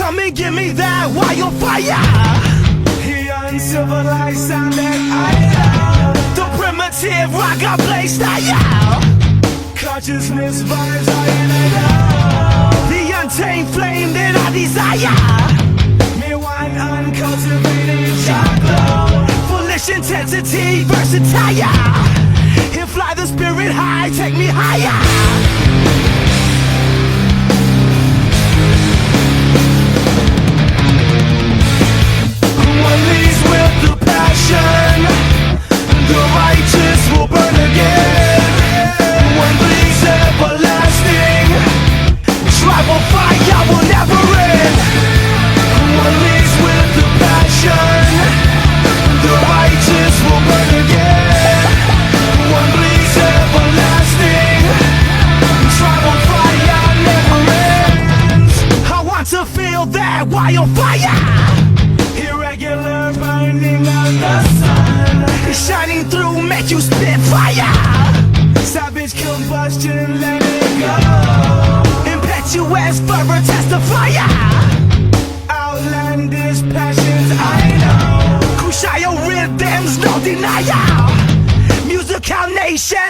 Come and give me that wildfire. The uncivilized sound that I love. The primitive rock I play style. Consciousness vibes I know. The untamed flame that I desire. Me one uncultivated chocolate. Foolish intensity, versatile. And fly the spirit high, take me higher. One leads with the passion. The righteous will burn again. One bleeds everlasting. Tribal fire will never end. One leads with the passion. The righteous will burn again. One bleeds everlasting. Tribal fire never ends. I want to feel that wildfire. Irregular burning of the sun. Shining through, make you spit fire. Savage combustion, let it go. Impetuous fervor, testifier. Outlandish passions, I know. Crucial rhythms, no denial. Musical nation,